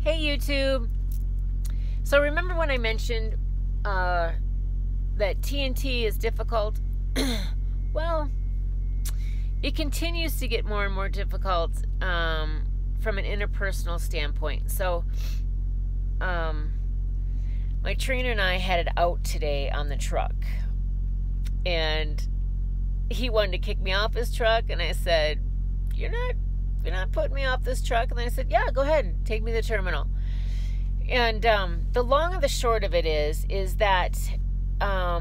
Hey YouTube. So remember when I mentioned that TNT is difficult? Well, it continues to get more and more difficult from an interpersonal standpoint. So my trainer and I headed out today on the truck, and he wanted to kick me off his truck, and I said, you're not putting me off this truck. And I said, yeah, go ahead and take me to the terminal. And the long and the short of it is that I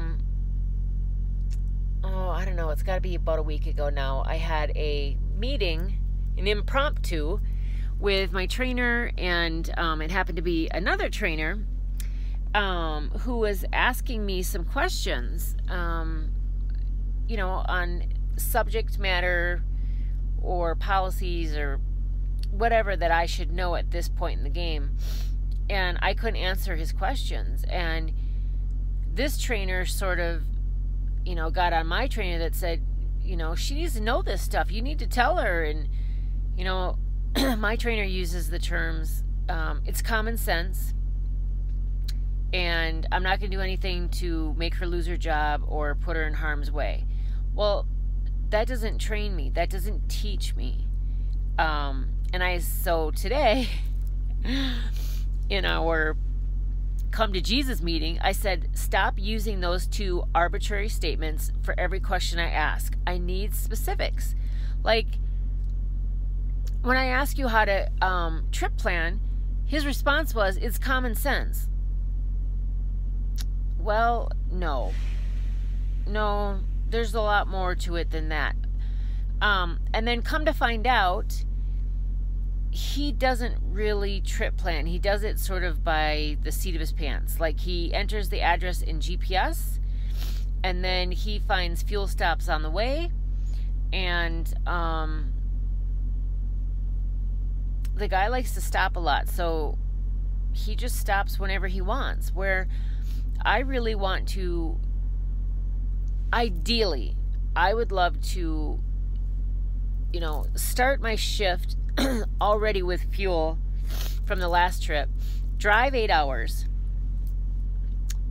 don't know, it's got to be about a week ago now, I had a meeting, an impromptu, with my trainer, and it happened to be another trainer who was asking me some questions, on subject matter or policies or whatever that I should know at this point in the game. And I couldn't answer his questions. And this trainer sort of, got on my trainer that said, she needs to know this stuff. You need to tell her. And, my trainer uses the terms, it's common sense, and I'm not going to do anything to make her lose her job or put her in harm's way. Well, that doesn't train me. That doesn't teach me. So today, in our Come to Jesus meeting, I said, stop using those two arbitrary statements for every question I ask. I need specifics. Like, when I ask you how to trip plan, his response was, it's common sense. Well, no, there's a lot more to it than that. And then come to find out, he doesn't really trip plan. He does it sort of by the seat of his pants. Like, he enters the address in GPS, and then he finds fuel stops on the way, and the guy likes to stop a lot, so he just stops whenever he wants. Where I really want to, ideally, I would love to, start my shift already with fuel from the last trip, drive 8 hours,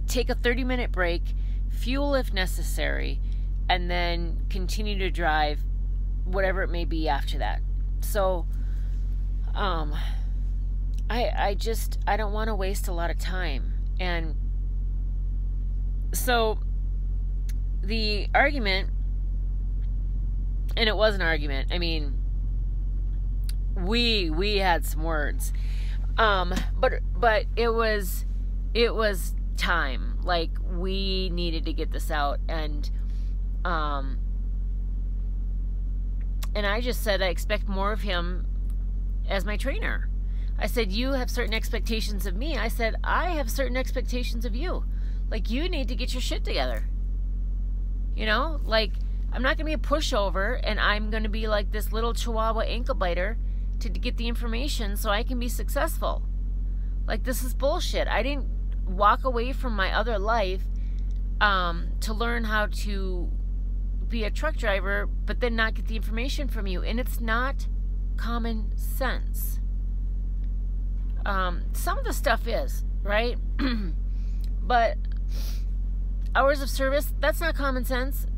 take a 30-minute break, fuel if necessary, and then continue to drive whatever it may be after that. So I don't want to waste a lot of time. And so the argument, and it was an argument, I mean, we had some words, but it was time. Like, we needed to get this out, and I just said I expect more of him as my trainer. I said, you have certain expectations of me. I said, I have certain expectations of you. Like, you need to get your shit together. Like, I'm not going to be a pushover, and I'm going to be like this little chihuahua ankle biter to get the information so I can be successful. Like, this is bullshit. I didn't walk away from my other life to learn how to be a truck driver, but then not get the information from you. And it's not common sense. Some of the stuff is, right? But hours of service, that's not common sense.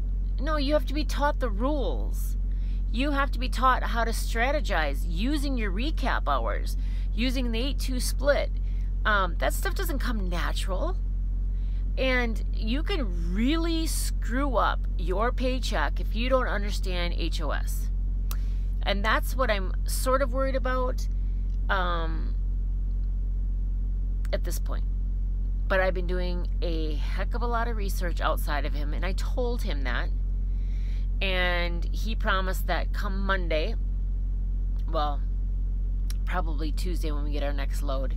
No, you have to be taught the rules. You have to be taught how to strategize using your recap hours, using the 8-2 split. That stuff doesn't come natural. And you can really screw up your paycheck if you don't understand HOS. And that's what I'm sort of worried about at this point. But I've been doing a heck of a lot of research outside of him, and I told him that. And he promised that come Monday, well, probably Tuesday when we get our next load,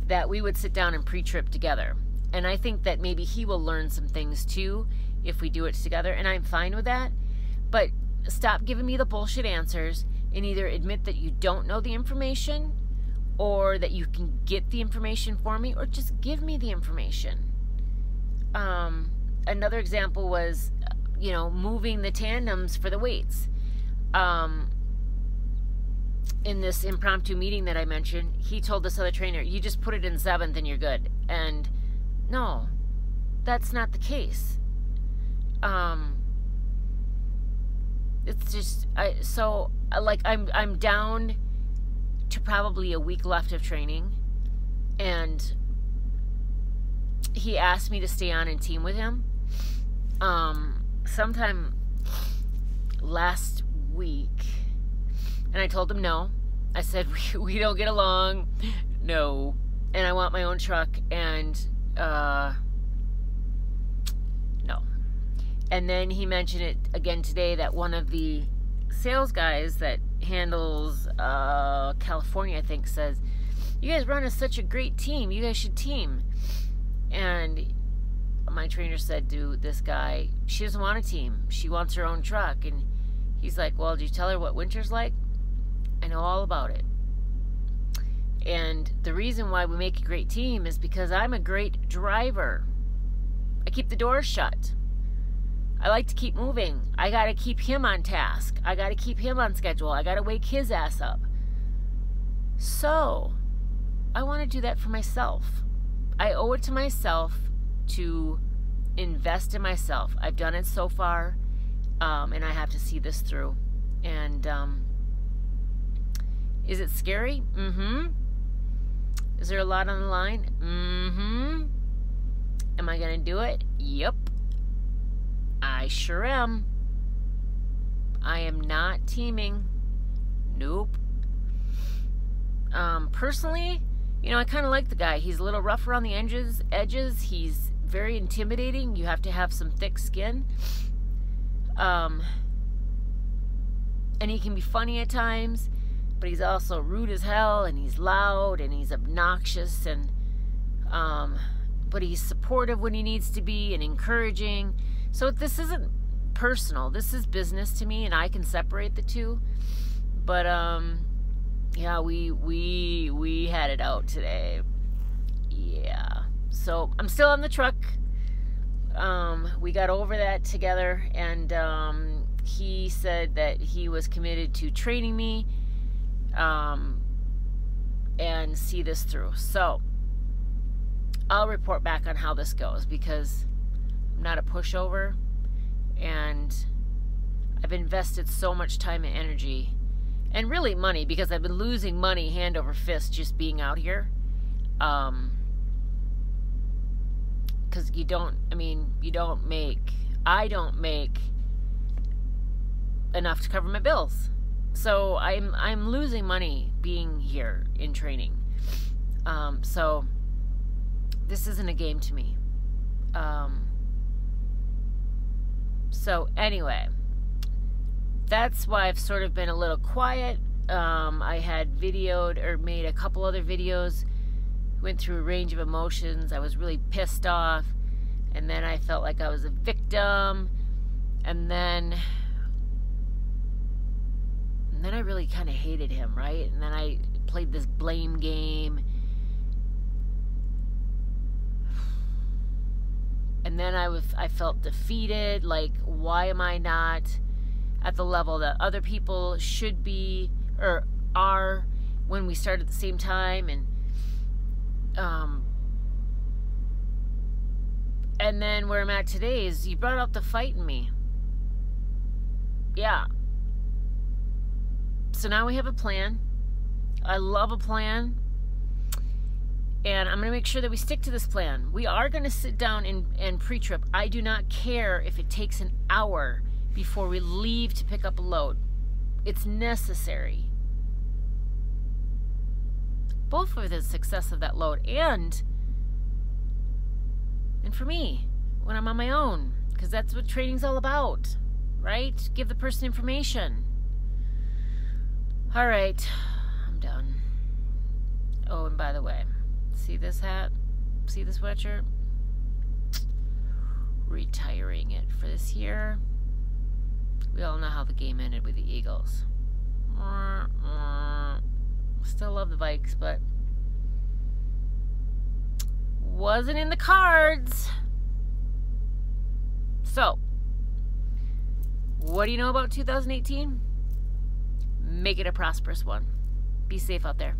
that we would sit down and pre-trip together. And I think that maybe he will learn some things too if we do it together, and I'm fine with that. But stop giving me the bullshit answers, and either admit that you don't know the information, or that you can get the information for me, or just give me the information. Another example was, moving the tandems for the weights. in this impromptu meeting that I mentioned, he told this other trainer, you just put it in 7th and you're good. And no, that's not the case. It's just, I'm down to probably a week left of training, and he asked me to stay on and team with him. Sometime last week, and I told him no. I said, we don't get along, no, and I want my own truck, and no. And then he mentioned it again today, that one of the sales guys that handles California, I think, says, you guys run as such a great team, you guys should team. And my trainer said to this guy, she doesn't want a team, she wants her own truck. And he's like, well, did you tell her what winter's like? I know all about it. And the reason why we make a great team is because I'm a great driver. I keep the doors shut. I like to keep moving. I got to keep him on task. I got to keep him on schedule. I got to wake his ass up. So, I want to do that for myself. I owe it to myself to invest in myself. I've done it so far, and I have to see this through. And is it scary? Mm-hmm. Is there a lot on the line? Mm-hmm. Am I going to do it? Yep. I sure am. I am not teaming. Nope. Personally, you know, I kind of like the guy. He's a little rough around the edges. He's very intimidating. You have to have some thick skin. And he can be funny at times, but he's also rude as hell, and he's loud, and he's obnoxious, and but he's supportive when he needs to be, and encouraging. So this isn't personal. This is business to me, and I can separate the two. But yeah, we had it out today. Yeah. So I'm still on the truck. We got over that together, and he said that he was committed to training me and see this through. So I'll report back on how this goes, because I'm not a pushover, and I've invested so much time and energy, and really money, because I've been losing money hand over fist just being out here. Because I don't make enough to cover my bills. So I'm losing money being here in training. So this isn't a game to me. So anyway, that's why I've sort of been a little quiet. I had videoed or made a couple other videos, went through a range of emotions. I was really pissed off, and then I felt like I was a victim, and then I really kind of hated him, right? And then I played this blame game, and then I felt defeated. Like, why am I not at the level that other people should be or are when we start at the same time? And then where I'm at today is, you brought out the fight in me. Yeah. So now we have a plan. I love a plan. And I'm going to make sure that we stick to this plan. We are going to sit down and pre-trip. I do not care if it takes an hour before we leave to pick up a load. It's necessary. Both for the success of that load and for me when I'm on my own, because that's what training's all about, right? Give the person information. All right, I'm done. Oh, and by the way, see this hat? See the sweatshirt? Retiring it for this year. We all know how the game ended with the Eagles. Still love the Vikes, but wasn't in the cards. So, what do you know about 2018? Make it a prosperous one. Be safe out there.